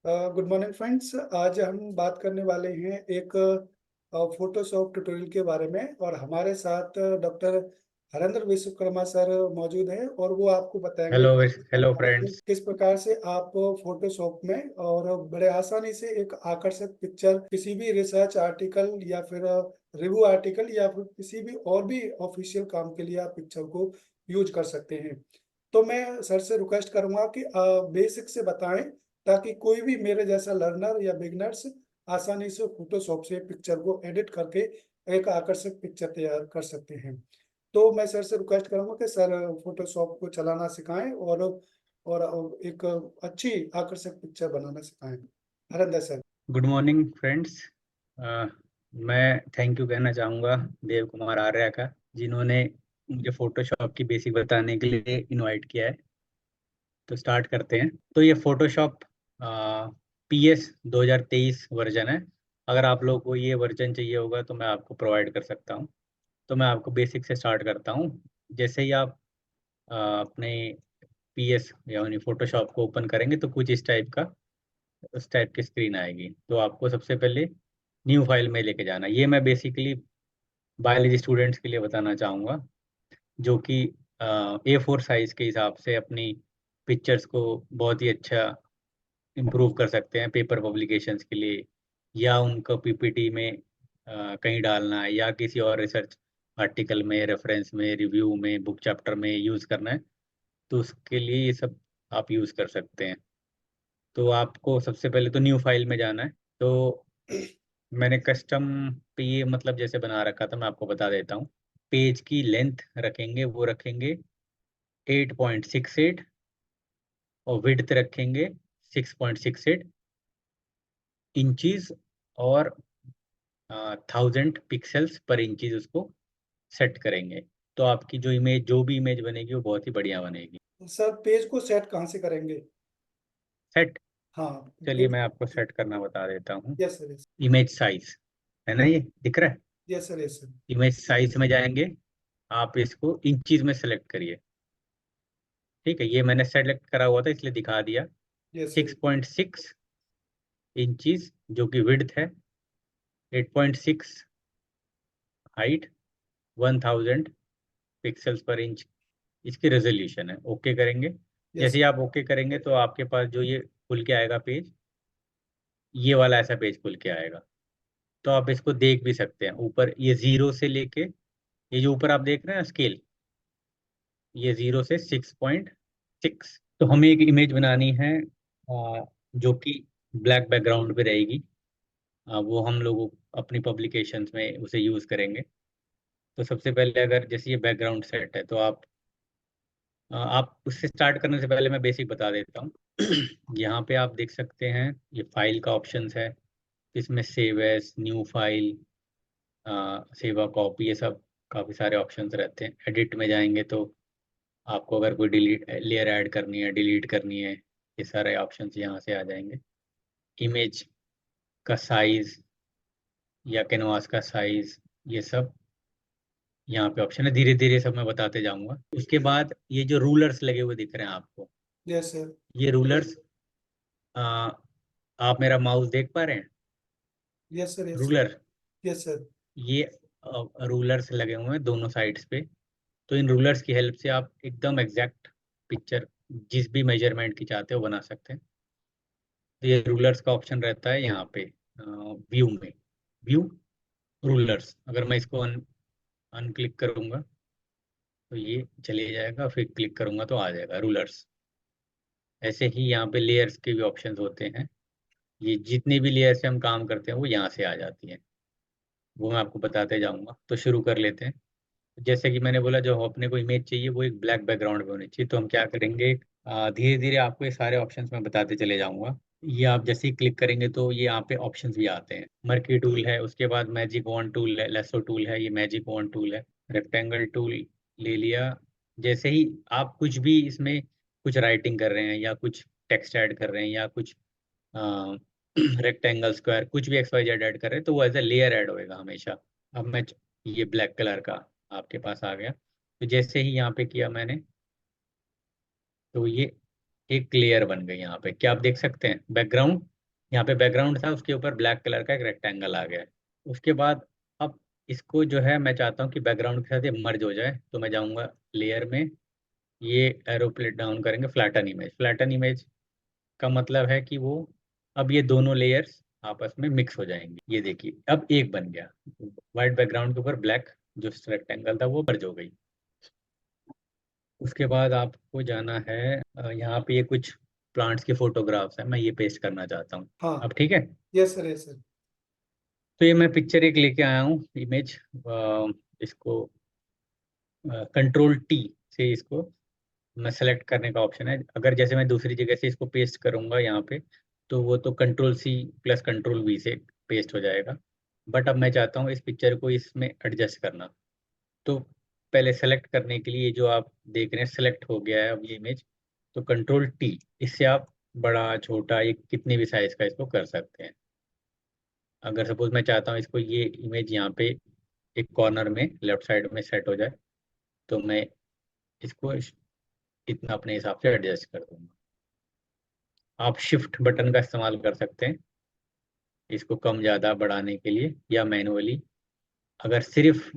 Good morning friends. आज हम बात करने वाले हैं एक फोटोशॉप ट्यूटोरियल के बारे में और हमारे साथ डॉक्टर हरेंद्र विश्वकर्मा सर मौजूद हैं और वो आपको बताएंगे हेलो। कि हेलो फ्रेंड्स। किस प्रकार से आप फोटोशॉप में और बड़े आसानी से एक आकर्षक पिक्चर किसी भी रिसर्च आर्टिकल या फिर रिव्यू आर्टिकल या फिर किसी भी और भी ऑफिशियल काम के लिए आप पिक्चर को यूज कर सकते हैं। तो मैं सर से रिक्वेस्ट करूंगा कि बेसिक से बताएं ताकि कोई भी मेरे जैसा लर्नर या बिगनर्स आसानी से फोटोशॉप से पिक्चर को एडिट करके एक आकर्षक पिक्चर तैयार कर सकते हैं। तो मैं सर से रिक्वेस्ट करूंगा कि सर फोटोशॉप को चलाना सिखाएं और एक अच्छी आकर्षक पिक्चर बनाना सिखाएं। Harinder sir. Good morning friends. मैं थैंक यू कहना चाहूँगा देव कुमार आर्या का, जिन्होंने मुझे फोटोशॉप की बेसिक बताने के लिए इनवाइट किया है। तो स्टार्ट करते हैं। तो ये फोटोशॉप PS 2023 वर्जन है। अगर आप लोगों को ये वर्जन चाहिए होगा तो मैं आपको प्रोवाइड कर सकता हूँ। तो मैं आपको बेसिक से स्टार्ट करता हूँ। जैसे ही आप अपने PS यानी फोटोशॉप को ओपन करेंगे तो कुछ इस टाइप का उस टाइप की स्क्रीन आएगी। तो आपको सबसे पहले न्यू फाइल में लेके जाना। ये मैं बेसिकली बायोलॉजी स्टूडेंट्स के लिए बताना चाहूँगा, जो कि A4 साइज के हिसाब से अपनी पिक्चर्स को बहुत ही अच्छा इम्प्रूव कर सकते हैं पेपर पब्लिकेशंस के लिए, या उनको PPT में कहीं डालना है, या किसी और रिसर्च आर्टिकल में, रेफरेंस में, रिव्यू में, बुक चैप्टर में यूज़ करना है। तो उसके लिए ये सब आप यूज़ कर सकते हैं। तो आपको सबसे पहले तो न्यू फाइल में जाना है। तो मैंने कस्टम पे ये मतलब जैसे बना रखा था, मैं आपको बता देता हूँ। पेज की लेंथ रखेंगे, वो रखेंगे 8.68 और विड्थ रखेंगे 6.68 इंचीज और 1000 पिक्सल्स पर इंचीज उसको सेट करेंगे। तो आपकी जो भी इमेज बनेगी वो बहुत ही बढ़िया बनेगी। सर पेज को सेट कहाँ से करेंगे? सेट, हाँ। चलिए मैं आपको सेट करना बता देता हूँ। Yes sir. इमेज साइज है ना, ये दिख रहा है। Yes sir. Yes sir. Image size में जाएंगे, आप इसको इंचीज में सेलेक्ट करिए। ठीक है, ये मैंने सेलेक्ट करा हुआ था इसलिए दिखा दिया। Yes sir. 6.6 इंचीज जो कि विड्थ है, 8.6 हाइट, 1000 पिक्सल्स पर इंच इसकी रेजोल्यूशन है। ओके करेंगे। यस। जैसे ही आप ओके करेंगे तो आपके पास जो ये खुल के आएगा पेज, ये वाला ऐसा पेज खुल के आएगा। तो आप इसको देख भी सकते हैं। ऊपर ये 0 से लेके, ये जो ऊपर आप देख रहे हैं स्केल, ये 0 से 6.6। तो हमें एक इमेज बनानी है जो कि ब्लैक बैकग्राउंड पे रहेगी। वो हम लोग अपनी पब्लिकेशंस में उसे यूज़ करेंगे। तो सबसे पहले अगर जैसे ये बैकग्राउंड सेट है तो आप उससे स्टार्ट करने से पहले मैं बेसिक बता देता हूँ। यहाँ पे आप देख सकते हैं ये फाइल का ऑप्शंस है। इसमें save as, new file, save a copy, ये सब काफ़ी सारे ऑप्शंस रहते हैं। एडिट में जाएंगे तो आपको अगर कोई डिलीट लेयर ऐड करनी है, डिलीट करनी है, ये सारे ऑप्शंस यहाँ से आ जाएंगे। इमेज का साइज या कैनवास का साइज, ये सब यहाँ पे ऑप्शन है। धीरे धीरे सब मैं बताते जाऊंगा। उसके बाद ये जो रूलर्स लगे हुए दिख रहे हैं आपको, यस सर। ये रूलर्स, आप मेरा माउस देख पा रहे हैं? Yes sir. Yes. Ruler, yes sir. ये रूलर्स लगे हुए हैं दोनों साइड्स पे। तो इन रूलर्स की हेल्प से आप एकदम एग्जैक्ट पिक्चर जिस भी मेजरमेंट की चाहते हो बना सकते हैं। तो ये रूलर्स का ऑप्शन रहता है यहाँ पे व्यू में, व्यू रूलर्स। अगर मैं इसको अनक्लिक करूंगा तो ये चले जाएगा, फिर क्लिक करूंगा तो आ जाएगा रूलर्स। ऐसे ही यहाँ पे लेयर्स के भी ऑप्शंस होते हैं। ये जितनी भी लेयर से हम काम करते हैं वो यहाँ से आ जाती हैं। वो मैं आपको बताते जाऊंगा। तो शुरू कर लेते हैं। जैसे कि मैंने बोला, जो अपने को इमेज चाहिए वो एक ब्लैक बैकग्राउंड में होनी चाहिए। तो हम क्या करेंगे, धीरे धीरे आपको ये सारे ऑप्शंस मैं बताते चले जाऊंगा। ये आप जैसे ही क्लिक करेंगे तो ये यहाँ पे ऑप्शंस भी आते हैं। मर्की टूल है, उसके बाद मैजिक वॉन्ड टूल है, लेसो टूल है, ये मैजिक वॉन्ड टूल है, रेक्टेंगल टूल ले लिया। जैसे ही आप कुछ भी इसमें कुछ राइटिंग कर रहे हैं या कुछ टेक्स्ट ऐड कर रहे हैं या कुछ रेक्टेंगल, स्क्वायर, कुछ भी XYZ ऐड कर रहे हैं तो वो एज ए लेयर ऐड होएगा हमेशा। अब मैं ये ब्लैक कलर का आपके पास आ गया। तो जैसे ही यहाँ पे किया मैंने, तो ये एक लेयर बन गई। यहाँ पे क्या आप देख सकते हैं, बैकग्राउंड यहाँ पे बैकग्राउंड था, उसके ऊपर ब्लैक कलर का एक रेक्टेंगल आ गया है। उसके बाद अब इसको जो है मैं चाहता हूँ कि बैकग्राउंड के साथ ये मर्ज हो जाए, तो मैं जाऊँगा लेयर में, ये एरो प्लेट डाउन करेंगे, फ्लैटन इमेज। फ्लैटन इमेज का मतलब है कि वो अब ये दोनों लेयर्स आपस में मिक्स हो जाएंगे। ये देखिए अब एक बन गया, वाइट बैकग्राउंड के ऊपर ब्लैक जो रेक्टेंगल था वो मर्ज हो गई। उसके बाद आपको जाना है यहाँ पे ये कुछ प्लांट्स के फोटोग्राफ्स हैं, मैं ये पेस्ट करना चाहता हूँ। हाँ। अब ठीक है, यस सर, यस सर। तो ये मैं पिक्चर एक लेके आया हूँ इमेज, इसको कंट्रोल टी से इसको मैं सेलेक्ट करने का ऑप्शन है। अगर जैसे मैं दूसरी जगह से इसको पेस्ट करूंगा यहाँ पे, तो वो तो control C plus control V से पेस्ट हो जाएगा। बट अब मैं चाहता हूँ इस पिक्चर को इसमें एडजस्ट करना। तो पहले सेलेक्ट करने के लिए जो आप देख रहे हैं सेलेक्ट हो गया है अब ये इमेज, तो कंट्रोल टी, इससे आप बड़ा छोटा ये कितने भी साइज का इसको कर सकते हैं। अगर सपोज मैं चाहता हूँ इसको ये इमेज यहाँ पे एक कॉर्नर में लेफ्ट साइड में सेट हो जाए, तो मैं इसको इतना अपने हिसाब से एडजस्ट कर दूंगा। आप शिफ्ट बटन का इस्तेमाल कर सकते हैं इसको कम ज़्यादा बढ़ाने के लिए, या मैनुअली अगर सिर्फ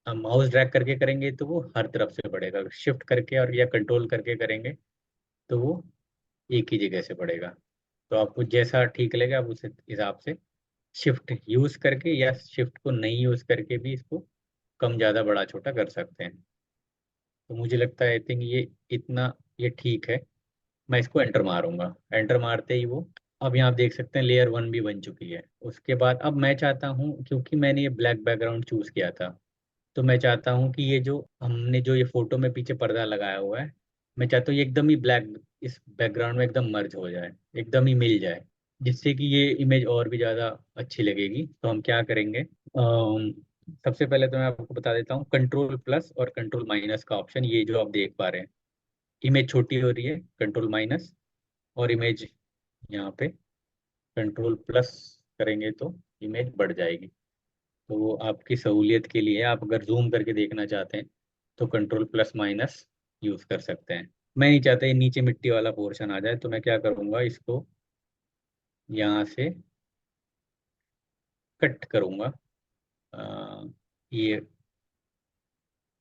माउस ड्रैग करके करेंगे तो वो हर तरफ से बढ़ेगा, अगर शिफ्ट करके और या कंट्रोल करके करेंगे तो वो एक ही जगह से बढ़ेगा। तो आपको जैसा ठीक लगेगा आप उस हिसाब से शिफ्ट यूज़ करके या शिफ्ट को नहीं यूज़ करके भी इसको कम ज़्यादा बड़ा छोटा कर सकते हैं। तो मुझे लगता है आई थिंक ये इतना ये ठीक है। मैं इसको एंटर मारूंगा, एंटर मारते ही वो अब यहाँ आप देख सकते हैं लेयर वन भी बन चुकी है। उसके बाद अब मैं चाहता हूँ, क्योंकि मैंने ये ब्लैक बैकग्राउंड चूज किया था, तो मैं चाहता हूँ कि ये जो हमने जो ये फोटो में पीछे पर्दा लगाया हुआ है, मैं चाहता हूँ ये एकदम ही ब्लैक इस बैकग्राउंड में एकदम मर्ज हो जाए, एकदम ही मिल जाए, जिससे कि ये इमेज और भी ज़्यादा अच्छी लगेगी। तो हम क्या करेंगे, सबसे पहले तो मैं आपको बता देता हूँ कंट्रोल प्लस और कंट्रोल माइनस का ऑप्शन, ये जो आप देख पा रहे हैं इमेज छोटी हो रही है कंट्रोल माइनस, और इमेज यहाँ पे कंट्रोल प्लस करेंगे तो इमेज बढ़ जाएगी। तो वो आपकी सहूलियत के लिए है, आप अगर जूम करके देखना चाहते हैं तो कंट्रोल प्लस माइनस यूज कर सकते हैं। मैं नहीं चाहता ये नीचे मिट्टी वाला पोर्शन आ जाए, तो मैं क्या करूँगा इसको यहाँ से कट करूँगा। ये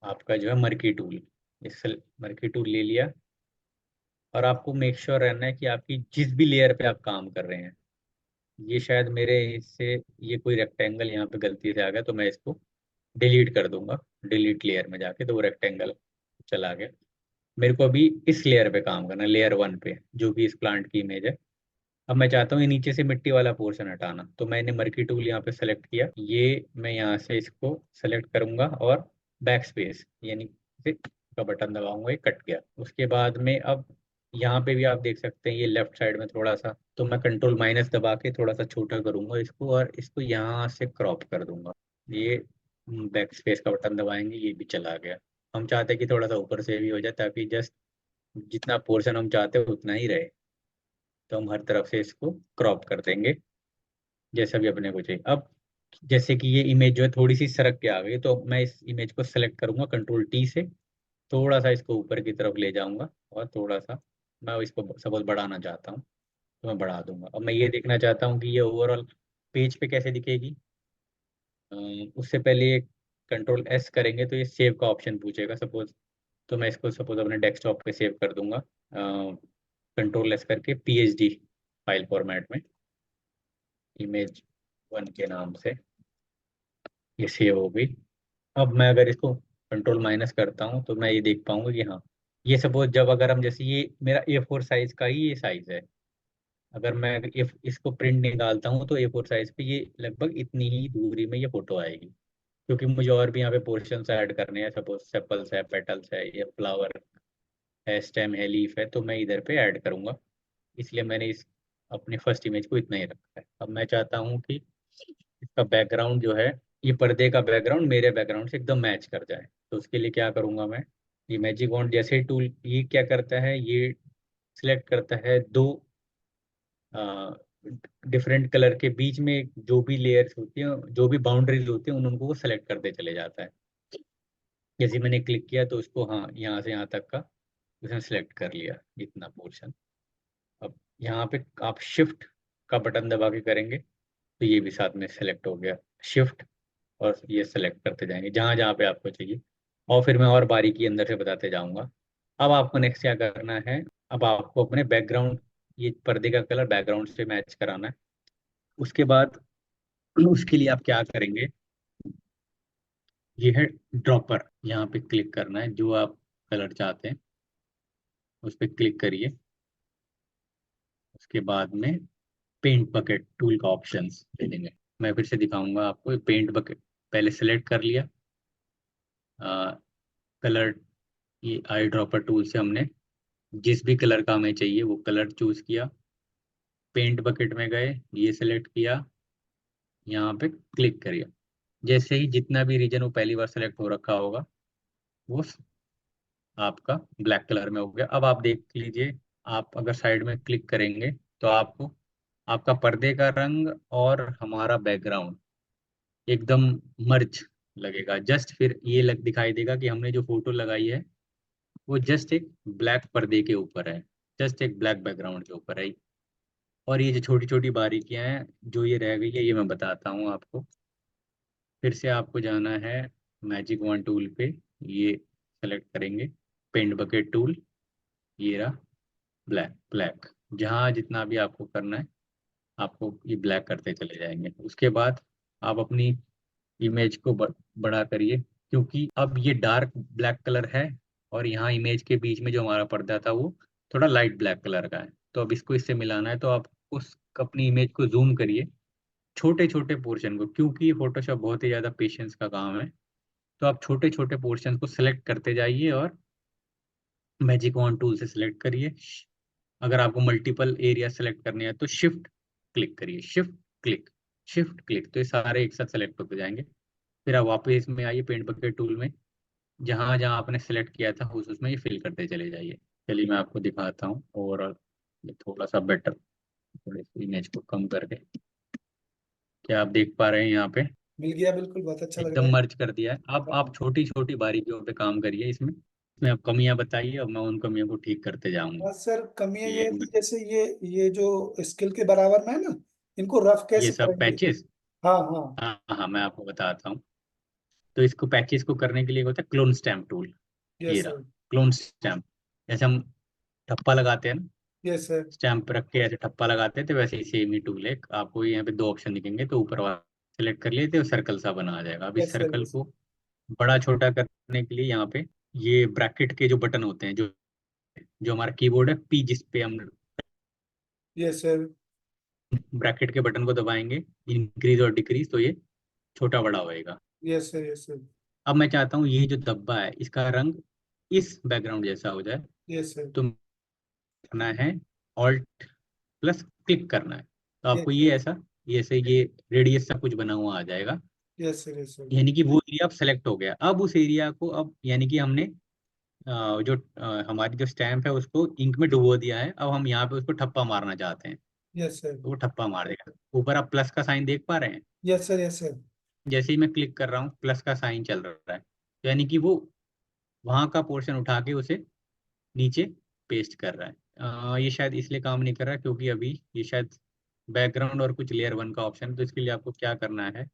आपका जो है मर्की टूल, इस मर्की टूल ले लिया, और आपको मेक श्योर रहना है कि आपकी जिस भी लेयर पे आप काम कर रहे हैं, ये शायद मेरे इससे ये कोई रेक्टेंगल यहाँ पे गलती से आ गया, तो मैं इसको डिलीट कर दूंगा। डिलीट लेयर में जाके तो वो रेक्टेंगल चला गया। मेरे को अभी इस लेयर पे काम करना है, लेयर वन पे, जो कि इस प्लांट की इमेज है। अब मैं चाहता हूँ ये नीचे से मिट्टी वाला पोर्शन हटाना, तो मैंने मर्की टूल यहाँ पे सेलेक्ट किया, ये मैं यहाँ से इसको सेलेक्ट करूंगा और बैक स्पेस यानी का बटन दबाऊंगा, ये कट गया। उसके बाद में अब यहाँ पे भी आप देख सकते हैं ये लेफ्ट साइड में थोड़ा सा, तो मैं कंट्रोल माइनस दबा के थोड़ा सा छोटा करूंगा इसको, और इसको यहाँ से क्रॉप कर दूंगा। ये बैक स्पेस का बटन दबाएंगे, ये भी चला गया। हम चाहते हैं कि थोड़ा सा ऊपर से भी हो जाए, ताकि जस्ट जितना पोर्शन हम चाहते हैं उतना ही रहे। तो हम हर तरफ से इसको क्रॉप कर देंगे जैसा भी अपने को चाहिए। अब जैसे कि ये इमेज जो है थोड़ी सी सरक के आ गई, तो मैं इस इमेज को सेलेक्ट करूंगा कंट्रोल टी से, थोड़ा सा इसको ऊपर की तरफ ले जाऊंगा, और थोड़ा सा मैं इसको सपोज बढ़ाना चाहता हूँ तो मैं बढ़ा दूंगा। अब मैं ये देखना चाहता हूँ कि ये ओवरऑल पेज पे कैसे दिखेगी। उससे पहले कंट्रोल एस करेंगे तो ये सेव का ऑप्शन पूछेगा सपोज, तो मैं इसको सपोज अपने डेस्कटॉप पे सेव कर दूंगा कंट्रोल एस करके पीएचडी फाइल फॉर्मेट में, इमेज वन के नाम से ये सेव हो गई। अब मैं अगर इसको कंट्रोल माइनस करता हूँ तो मैं ये देख पाऊंगा कि हाँ, ये सपोज जब अगर हम जैसे ये मेरा A4 साइज का ही ये साइज है, अगर मैं if इसको प्रिंट निकालता हूँ तो A4 साइज पे ये लगभग इतनी ही दूरी में ये फोटो आएगी। क्योंकि मुझे और भी यहाँ पे पोर्शन ऐड करने हैं, सपोज सेपल्स है, पेटल्स है, ये फ्लावर है, स्टेम है, लीफ है, तो मैं इधर पे ऐड करूंगा। इसलिए मैंने इस अपनी फर्स्ट इमेज को इतना ही रखा है। अब मैं चाहता हूँ कि इसका बैकग्राउंड जो है, ये पर्दे का बैकग्राउंड मेरे बैकग्राउंड से एकदम मैच कर जाए। तो उसके लिए क्या करूंगा मैं, ये मैजिक वॉन्ड जैसे टूल ये क्या करता है, ये सिलेक्ट करता है दो डिफरेंट कलर के बीच में जो भी लेयर्स होती हैं, जो भी बाउंड्रीज होती हैं, उनको वो सेलेक्ट करते चले जाता है। जैसे मैंने क्लिक किया तो उसको हाँ यहाँ से यहाँ तक का उसने सेलेक्ट कर लिया इतना पोर्शन। अब यहाँ पे आप शिफ्ट का बटन दबा के करेंगे तो ये भी साथ में सेलेक्ट हो गया। शिफ्ट और ये सेलेक्ट करते जाएंगे जहाँ जहाँ पे आपको चाहिए, और फिर मैं और बारीकी अंदर से बताते जाऊंगा। अब आपको नेक्स्ट क्या करना है, अब आपको अपने बैकग्राउंड, ये पर्दे का कलर बैकग्राउंड से मैच कराना है। उसके बाद उसके लिए आप क्या करेंगे, ये है ड्रॉपर, यहाँ पे क्लिक करना है, जो आप कलर चाहते हैं उस पर क्लिक करिए। उसके बाद में पेंट बकेट टूल का ऑप्शन दे देंगे। मैं फिर से दिखाऊंगा आपको। पेंट बकेट पहले सेलेक्ट कर लिया, कलर, ये आई ड्रॉपर टूल से हमने जिस भी कलर का हमें चाहिए वो कलर चूज किया, पेंट बकेट में गए, ये सेलेक्ट किया, यहाँ पे क्लिक करिए। जैसे ही जितना भी रीजन वो पहली बार सेलेक्ट हो रखा होगा वो आपका ब्लैक कलर में हो गया। अब आप देख लीजिए, आप अगर साइड में क्लिक करेंगे तो आपको आपका पर्दे का रंग और हमारा बैकग्राउंड एकदम मर्ज लगेगा। जस्ट फिर ये दिखाई देगा कि हमने जो फोटो लगाई है वो जस्ट एक ब्लैक पर्दे के ऊपर है, जस्ट एक ब्लैक बैकग्राउंड के ऊपर है। और ये जो छोटी छोटी बारीकियां हैं जो ये रह गई है, ये मैं बताता हूँ आपको। फिर से आपको जाना है मैजिक वन टूल पे, ये सेलेक्ट करेंगे, पेंट बकेट टूल, ये रहा ब्लैक ब्लैक। जहाँ जितना भी आपको करना है आपको ये ब्लैक करते चले जाएंगे। उसके बाद आप अपनी इमेज को बड़ा करिए, क्योंकि अब ये डार्क ब्लैक कलर है और यहाँ इमेज के बीच में जो हमारा पर्दा था वो थोड़ा लाइट ब्लैक कलर का है। तो अब इसको इससे मिलाना है, तो आप उस अपनी इमेज को जूम करिए छोटे छोटे पोर्शन को, क्योंकि फोटोशॉप बहुत ही ज़्यादा पेशेंस का काम है। तो आप छोटे छोटे पोर्शन को सिलेक्ट करते जाइए और मैजिक वॉन्ड टूल से सिलेक्ट करिए। अगर आपको मल्टीपल एरिया सेलेक्ट करने हैं तो शिफ्ट क्लिक करिए, शिफ्ट क्लिक, शिफ्ट क्लिक, तो ये सारे एक साथ सेलेक्ट होते जाएंगे। फिर आप वापस इसमें आइए पेंट बकेट टूल में, जहाँ जहाँ आपने सेलेक्ट किया था उसमें ये फिल करते चले जाइए। चलिए मैं आपको दिखाता हूँ ओवरऑल, ये थोड़ा सा बेटर, थोड़ी सी इमेज को कम करके, क्या आप देख पा रहे हैं यहाँ पे मिल गया, बिल्कुल बहुत अच्छा लग एकदम रहा मर्ज कर दिया है। अब है। आप छोटी छोटी बारीकियों पे काम करिए इसमें आप कमियां बताइए और मैं उन कमियों को ठीक करते जाऊंगा। हाँ सर, कमियां ये ये है कि जैसे ये जो स्किल के बराबर में है ना, इनको रफ ये कैसे सब करेंगे? पैचेस, हाँ हाँ। हाँ हाँ मैं आपको बताता हूँ। तो इसको पैचेस को करने के लिए होता है क्लोन स्टैम्प टूल, ये यस रहा सर। Clone stamp. जैसे हम ठप्पा लगाते हैं ना, यस सर। स्टैम्प रख के ऐसे ठप्पा लगाते हैं, तो वैसे ही सेम ही टूल है। आपको यहाँ पे दो ऑप्शन दिखेंगे, तो ऊपर वाला सेलेक्ट कर लिए तो सर्कल सा बना आ जाएगा। अब इस यस सर। सर्कल यस को बड़ा छोटा करने के लिए यहाँ पे ये ब्रैकेट के जो बटन होते हैं, जो जो हमारा कीबोर्ड है पी, जिस पे हम यस सर। ब्रैकेट के बटन को दबाएंगे इंक्रीज और डिक्रीज, तो ये छोटा बड़ा होएगा। Yes sir. Yes sir. अब मैं चाहता हूँ ये जो धब्बा है इसका रंग इस बैकग्राउंड जैसा हो जाए, यस सर। तो करना है ऑल्ट प्लस क्लिक करना है, तो आपको यस ये सर। ऐसा, ये ऐसे ये रेडियस सा कुछ बना हुआ आ जाएगा। Yes sir. Yes sir. यानी कि वो एरिया अब सेलेक्ट हो गया। अब उस एरिया को अब यानी कि हमने जो हमारी जो स्टैम्प है उसको इंक में डुबो दिया है, अब हम यहाँ पे उसको ठप्पा मारना चाहते हैं, यस सर। तो वो ठप्पा मार देगा। ऊपर आप प्लस का साइन देख पा रहे हैं, यस सर। Yes sir. जैसे ही मैं क्लिक कर रहा हूँ प्लस का साइन चल रहा है, तो यानी कि वो वहां का पोर्शन उठा के उसे नीचे पेस्ट कर रहा है। ये शायद इसलिए काम नहीं कर रहा क्योंकि अभी ये शायद बैकग्राउंड और कुछ लेयर वन का ऑप्शन है। तो इसके लिए आपको क्या करना है,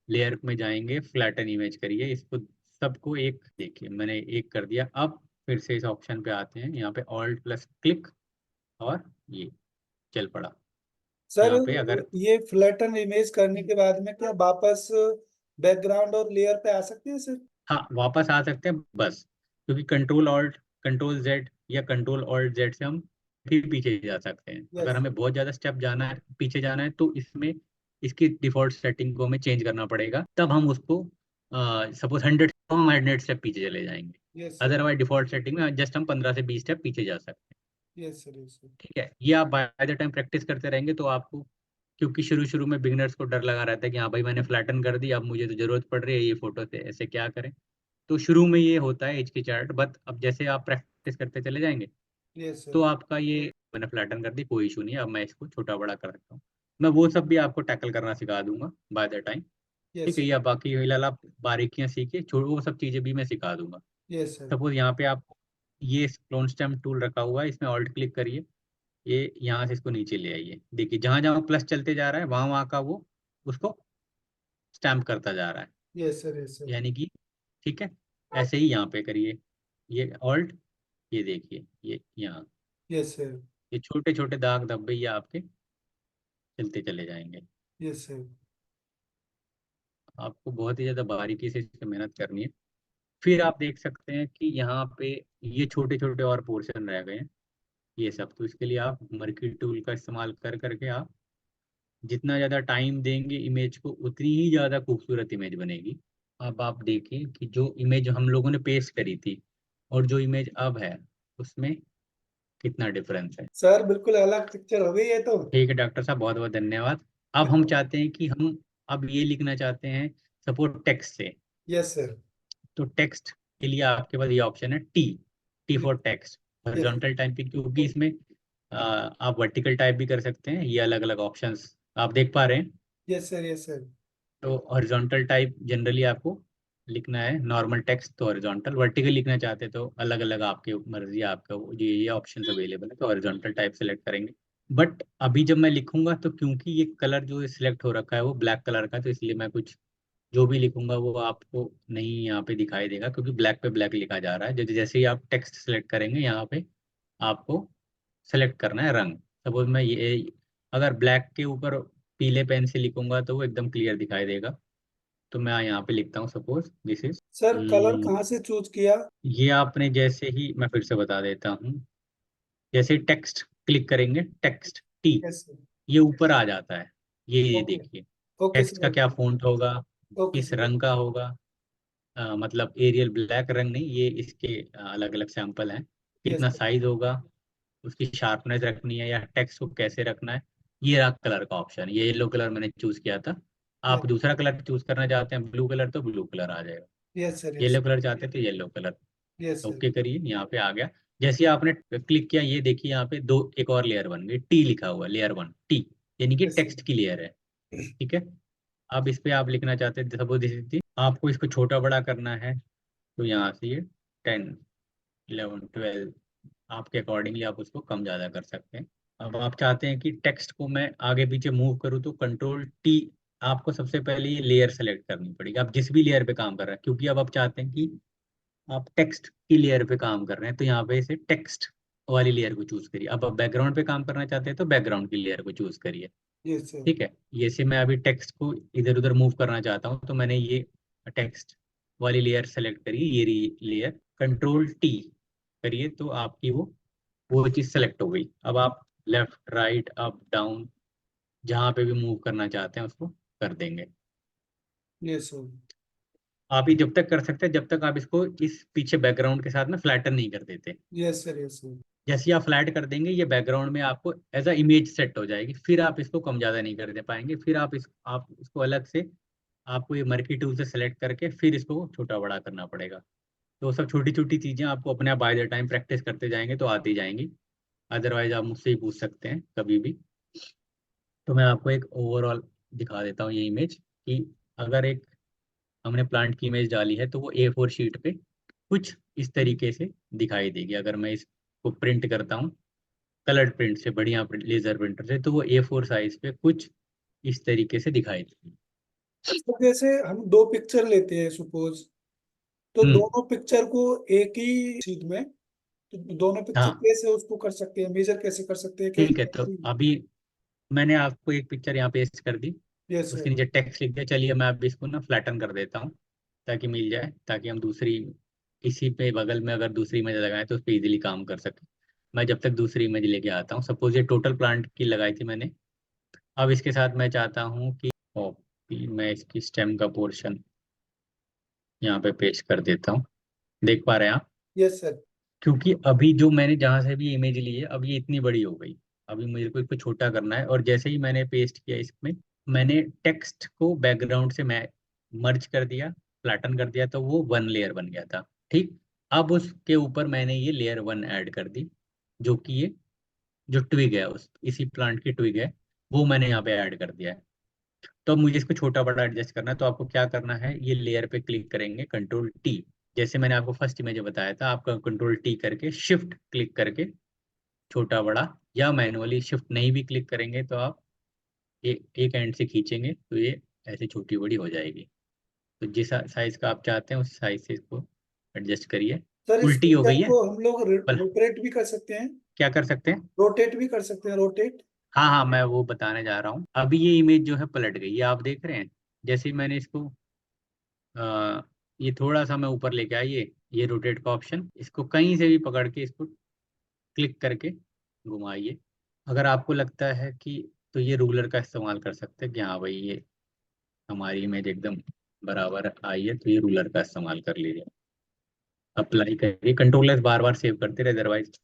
लेयर में जाएंगे, फ्लैटन इमेज करिए इसको, सबको एक, देखिए मैंने एक कर दिया। अब फिर से इस ऑप्शन पे आते हैं, यहाँ पे ऑल्ट प्लस क्लिक, और ये चल पड़ा। सर, यहाँ पे अगर, ये फ्लैटन इमेज करने के बाद में क्या वापस बैकग्राउंड और लेयर पे आ सकते हैं सर? हाँ वापस आ सकते हैं बस, क्योंकि कंट्रोल ऑल्ट कंट्रोल जेड या कंट्रोल ऑल्ट जेड से हम फिर पीछे जा सकते हैं। अगर यस। हमें बहुत ज़्यादा स्टेप जाना है, पीछे जाना है, तो इसमें इसकी डिफॉल्ट सेटिंग को हमें चेंज करना पड़ेगा, तब हम उसको सपोज 100, तो हम 100 स्टेप पीछे चले जाएंगे। Yes sir. Otherwise default setting में जस्ट हम 15 से 20 स्टेप पीछे जा सकते हैं। Yes sir. Yes sir. ठीक है, ये आप बाय द टाइम प्रैक्टिस करते रहेंगे तो आपको, क्योंकि शुरू शुरू में बिगनर्स को डर लगा रहता है कि हाँ भाई मैंने फ्लैटन कर दी, अब मुझे तो जरूरत पड़ रही है ये फोटो से, ऐसे क्या करें। तो शुरू में ये होता है एज की चार्ट, बट अब जैसे आप प्रैक्टिस करते चले जाएंगे यस तो सर। आपका ये, मैंने फ्लैटन कर दी कोई इशू नहीं है, अब मैं इसको छोटा बड़ा कर सकता हूँ। मैं वो सब भी आपको टैकल करना सिखा दूंगा बाय द टाइम। यस ठीक है, सर। या बाकी फिलहाल आप बारीकियां सीखिए, छोड़ो वो सब चीज़ें भी मैं सिखा दूंगा। Yes sir. सपोज यहाँ पे आप ये क्लोन स्टैम्प टूल रखा हुआ है, इसमें ऑल्ट क्लिक करिए, ये यहाँ से इसको नीचे ले आइए। देखिए जहां जहां प्लस चलते जा रहा है वहां वहां का वो उसको स्टैम्प करता जा रहा है, यस सर, यस सर। यानी कि ठीक है। ऐसे ही यहाँ पे करिए, ये ऑल्ट, ये देखिए ये यहाँ, यस सर, ये छोटे छोटे दाग धब्बे ये आपके चलते चले जाएंगे। Yes sir. आपको बहुत ही ज्यादा बारीकी से इस पे मेहनत करनी है। फिर आप देख सकते हैं कि यहाँ पे ये छोटे छोटे और पोर्शन रह गए हैं, ये सब। तो इसके लिए आप मर्की टूल का इस्तेमाल कर करके आप जितना ज़्यादा टाइम देंगे इमेज को उतनी ही ज़्यादा खूबसूरत इमेज बनेगी। अब आप देखिए कि जो इमेज हम लोगों ने पेस्ट करी थी और जो इमेज अब है उसमें कितना डिफरेंस है। सर बिल्कुल अलग पिक्चर हो गई है तो। ठीक है डॉक्टर साहब, बहुत बहुत धन्यवाद। अब हम चाहते हैं कि हम अब ये लिखना चाहते हैं सपोज टेक्स्ट से। Yes sir. तो टेक्स्ट के लिए आपके पास ये ऑप्शन है T, T for text, yes. Horizontal typing, क्योंकि इसमें आप वर्टिकल टाइप भी कर सकते हैं। ये अलग अलग ऑप्शंस आप देख पा रहे हैं। Yes sir, yes sir. तो हॉरिजॉन्टल टाइप जनरली आपको लिखना है, नॉर्मल टेक्स्ट तो हॉरिजॉन्टल, वर्टिकल लिखना चाहते हैं तो अलग अलग आपके मर्जी है, आपका ये ऑप्शंस अवेलेबल है तो हॉरिजॉन्टल टाइप सेलेक्ट करेंगे। बट अभी जब मैं लिखूंगा तो क्योंकि ये कलर जो सिलेक्ट हो रखा है वो ब्लैक कलर का, तो इसलिए मैं कुछ जो भी लिखूंगा वो आपको नहीं यहाँ पे दिखाई देगा, क्योंकि ब्लैक पे ब्लैक लिखा जा रहा है। जैसे ही आप टेक्स्ट सेलेक्ट करेंगे यहाँ पे आपको सेलेक्ट करना है रंग। सपोज मैं ये अगर ब्लैक के ऊपर पीले पेन से लिखूंगा तो वो एकदम क्लियर दिखाई देगा। तो मैं यहाँ पे लिखता हूँ suppose this is, sir colour कहाँ से चूज किया? ये आपने जैसे ही, मैं फिर से बता देता हूँ, जैसे टेक्स्ट क्लिक करेंगे, टेक्स्ट टी, यस सर। ये ऊपर आ जाता है। ये ओके। देखिए ओके टेक्स्ट सर, का क्या ओके। फॉन्ट होगा, ओके किस सर। रंग का होगा। मतलब एरियल ब्लैक रंग नहीं, ये इसके अलग अलग सैंपल हैं। यस कितना सर। साइज होगा, उसकी शार्पनेस रखनी है या टेक्स्ट को कैसे रखना है, ये रहा कलर का ऑप्शन। ये येलो कलर मैंने चूज किया था। आप दूसरा कलर चूज करना चाहते हैं ब्लू कलर तो ब्लू कलर आ जाएगा, yes sir, yes. Yellow colour चाहते हैं तो yellow colour. Yes sir. Okay करिए, यहाँ पे आ गया। जैसे ही आपने क्लिक किया ये देखिए यहाँ पे दो एक और लेयर बन गई, टी लिखा हुआ, लेयर वन टी, यानी कि यस टेक्स्ट की लेयर है। ठीक है। अब इस पे आप लिखना चाहते हैं सपोज दिस इज, आपको इसको छोटा बड़ा करना है तो यहाँ से ये 10, 11, 12 आपके अकॉर्डिंगली आप उसको कम ज़्यादा कर सकते हैं। अब आप चाहते हैं कि टेक्स्ट को मैं आगे पीछे मूव करूँ तो कंट्रोल टी। आपको सबसे पहले ये लेयर सेलेक्ट करनी पड़ेगी, आप जिस भी लेयर पे काम कर रहे हैं, क्योंकि अब आप चाहते हैं कि आप टेक्स्ट की लेयर पे काम कर रहे हैं तो यहाँ पे इसे टेक्स्ट वाली लेयर को चूज करिए। अब आप बैकग्राउंड पे काम करना चाहते हैं तो बैकग्राउंड की लेयर को चूज करिए। Yes sir. ठीक है। ये से मैं अभी टेक्स्ट को इधर उधर मूव करना चाहता हूँ तो मैंने ये टेक्स्ट वाली लेयर सेलेक्ट करी, ये लेयर कंट्रोल टी करिए तो आपकी वो चीज़ सेलेक्ट हो गई। अब आप लेफ्ट राइट अप डाउन जहाँ पे भी मूव करना चाहते हैं उसको कर देंगे। Yes sir. आप ये जब तक कर सकते हैं जब तक आप इसको इस पीछे बैकग्राउंड के साथ में फ्लैटन नहीं कर देते। Yes sir, yes sir. जैसे ही आप फ्लैट कर देंगे ये बैकग्राउंड में आपको एज अ इमेज सेट हो जाएगी, फिर आप इसको कम ज़्यादा नहीं कर दे पाएंगे। फिर आप इसको अलग से आपको ये मर्की टूल से सेलेक्ट करके फिर इसको छोटा बड़ा करना पड़ेगा। तो सब छोटी छोटी चीज़ें आपको अपने आप बाय द टाइम प्रैक्टिस करते जाएंगे तो आती जाएंगी। अदरवाइज आप मुझसे ही पूछ सकते हैं कभी भी। तो मैं आपको एक ओवरऑल दिखा देता हूँ ये इमेज कि अगर एक हमने प्लांट की इमेज डाली है तो वो A4 शीट पे कुछ इस तरीके से दिखाई देगी। अगर मैं इसको प्रिंट करता हूँ कलर्ड प्रिंट से, बढ़िया लेजर प्रिंटर से, तो वो A4 साइज पे कुछ इस तरीके से दिखाई देगी। तो जैसे हम दो पिक्चर लेते हैं सपोज, तो हम्म। दोनों पिक्चर को एक ही शीट में, तो दोनों पिक्चर हाँ कैसे उसको कर सकते हैं, मेजर कैसे कर सकते हैं ठीक है, तो कि? अभी मैंने आपको एक पिक्चर यहाँ पेस्ट कर दी, यस उसके सर। नीचे टेक्स्ट लिख दिया। चलिए मैं अब इसको ना फ्लैटन कर देता हूँ ताकि मिल जाए, ताकि हम दूसरी इसी पे बगल में अगर दूसरी इमेज लगाएं तो उस पर इजीली काम कर सकें। मैं जब तक दूसरी इमेज लेके आता हूँ, सपोज ये टोटल प्लांट की लगाई थी मैंने। अब इसके साथ मैं चाहता हूँ कि कॉपी, मैं इसकी स्टेम का पोर्शन यहाँ पे पेस्ट कर देता हूँ। देख पा रहे हैं आप? Yes sir. क्योंकि अभी जो मैंने जहाँ से भी इमेज ली है अब ये इतनी बड़ी हो गई, अभी मेरे को इसको छोटा करना है। और जैसे ही मैंने पेस्ट किया इसमें, मैंने टेक्स्ट को बैकग्राउंड से मैं मर्ज कर दिया, फ्लैटन कर दिया, तो वो वन लेयर बन गया था। ठीक। अब उसके ऊपर मैंने ये लेयर वन ऐड कर दी, जो कि ये जो ट्विग है उस इसी प्लांट की ट्विग है, वो मैंने यहाँ पे ऐड कर दिया है। तो अब मुझे इसको छोटा बड़ा एडजस्ट करना है तो आपको क्या करना है, ये लेयर पे क्लिक करेंगे, कंट्रोल टी। जैसे मैंने आपको फर्स्ट इमेज बताया था, आपका कंट्रोल टी करके शिफ्ट क्लिक करके छोटा बड़ा, या मैनुअली शिफ्ट नहीं भी क्लिक करेंगे तो आप एक एंड से खींचेंगे तो ये ऐसे छोटी बड़ी हो जाएगी। तो जिस साइज का आप चाहते हैं उस साइज से इसको एडजस्ट करिए। सर इस उल्टी हो पिक्चर गई है को हम लोग पर रोटेट भी कर सकते हैं, क्या कर सकते हैं? रोटेट भी कर सकते हैं, रोटेट। हाँ हाँ, मैं वो बताने जा रहा हूँ। अभी ये इमेज जो है पलट गई, ये आप देख रहे हैं। जैसे ही मैंने इसको ये थोड़ा सा मैं ऊपर लेके आइए, ये रोटेट का ऑप्शन, इसको कहीं से भी पकड़ के इसको क्लिक करके घुमाइए। अगर आपको लगता है कि तो ये रूलर का इस्तेमाल कर सकते हैं कि हाँ भाई ये हमारी इमेज एकदम बराबर आई है, तो ये रूलर का इस्तेमाल कर लीजिए। अप्लाई करिए, कंट्रोल एस बार बार सेव करते रहे, अदरवाइज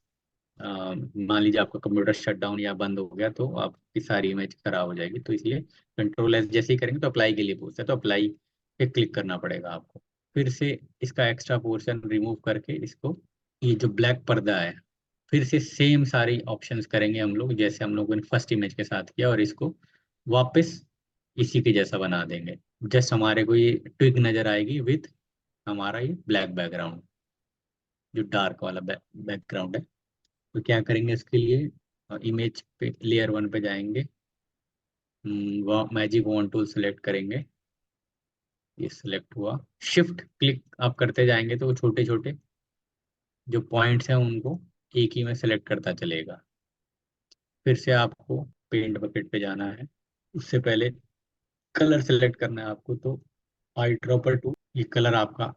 मान लीजिए आपका कंप्यूटर शट डाउन या बंद हो गया तो आपकी सारी इमेज खराब हो जाएगी। तो इसलिए कंट्रोल एस जैसे ही करेंगे तो अप्लाई के लिए पूछता है, तो अप्लाई पे क्लिक करना पड़ेगा आपको। फिर से इसका एक्स्ट्रा पोर्शन रिमूव करके इसको, ये जो ब्लैक पर्दा है, फिर से सेम सारी ऑप्शंस करेंगे हम लोग जैसे हम लोगों ने फर्स्ट इमेज के साथ किया, और इसको वापस इसी के जैसा बना देंगे। जस्ट हमारे को ये ट्विक नजर आएगी विथ हमारा ये ब्लैक बैकग्राउंड, जो डार्क वाला बैकग्राउंड है। तो क्या करेंगे इसके लिए, इमेज पे लेयर 1 पे जाएंगे, मैजिक वॉन्ड टूल सेलेक्ट करेंगे, ये सिलेक्ट हुआ। शिफ्ट क्लिक आप करते जाएंगे तो वो छोटे छोटे जो पॉइंट्स हैं उनको एक ही में सेलेक्ट करता चलेगा। फिर से आपको पेंट बकेट पे जाना है, उससे पहले कलर सेलेक्ट करना है आपको। तो आई ड्रॉपर टू, ये कलर आपका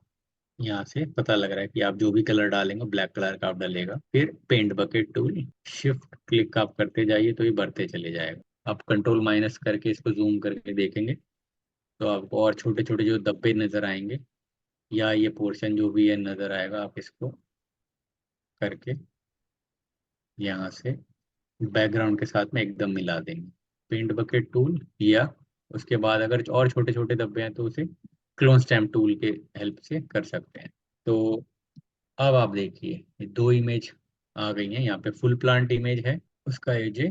यहाँ से पता लग रहा है कि आप जो भी कलर डालेंगे ब्लैक कलर का आप डालेगा। फिर paint bucket tool, shift click आप करते जाइए तो ये बढ़ते चले जाएगा। आप कंट्रोल माइनस करके इसको जूम करके देखेंगे तो आपको और छोटे छोटे जो धब्बे नजर आएंगे, या ये पोर्शन जो भी है नजर आएगा, आप इसको करके यहाँ से बैकग्राउंड के साथ में एकदम मिला देंगे। पेंट बकेट टूल, या उसके बाद अगर और छोटे छोटे धब्बे हैं तो उसे क्लोन स्टैम्प टूल के हेल्प से कर सकते हैं। तो अब आप देखिए ये दो इमेज आ गई हैं। यहाँ पे फुल प्लांट इमेज है, उसका ये जो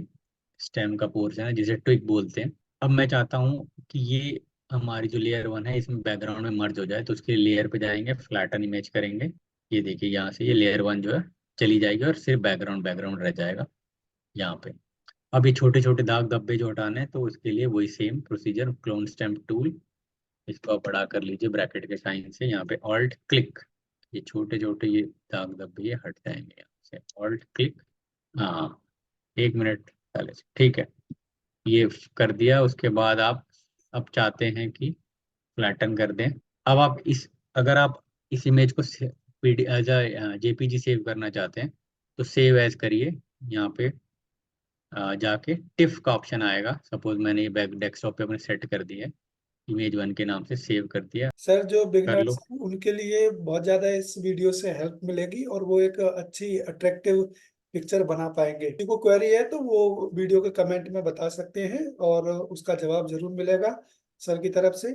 स्टेम का पोर्शन है जिसे ट्विक बोलते हैं। अब मैं चाहता हूँ कि ये हमारी जो लेयर 1 है इसमें बैकग्राउंड में मर्ज हो जाए, तो उसके लेयर पे जाएंगे, फ्लैटन इमेज करेंगे। ये देखिए यहाँ से ये लेयर 1 जो है चली जाएगी और सिर्फ बैकग्राउंड बैकग्राउंड रह जाएगा यहाँ पे। अब ये छोटे छोटे दाग धब्बे जो हटाने हैं तो उसके लिए वही same procedure, clone stamp tool, इसको आप बड़ा कर लीजिए ब्रैकेट के साइन से, यहाँ पे ऑल्ट क्लिक, ये छोटे छोटे ये दाग धब्बे ये हट जाएंगे यहाँ से, ऑल्ट क्लिक। हाँ, 1 मिनट पहले से, ठीक है। ये कर दिया, उसके बाद आप अब चाहते हैं कि फ्लैटन कर दें। अब आप इस, अगर आप इस इमेज को पीडी एज जेपीजी सेव करना चाहते हैं तो सेव एज करिए। यहाँ पे जाके टिफ का ऑप्शन आएगा, सपोज मैंने ये बैक डेस्कटॉप पे अपने सेट कर दिया है, इमेज 1 के नाम से सेव कर दिया। सर जो कर लो। बिगनर्स हैं उनके लिए बहुत ज्यादा इस वीडियो से हेल्प मिलेगी और वो एक अच्छी अट्रैक्टिव पिक्चर बना पाएंगे। किसी को क्वेरी है तो वो वीडियो के कमेंट में बता सकते हैं और उसका जवाब जरूर मिलेगा सर की तरफ से।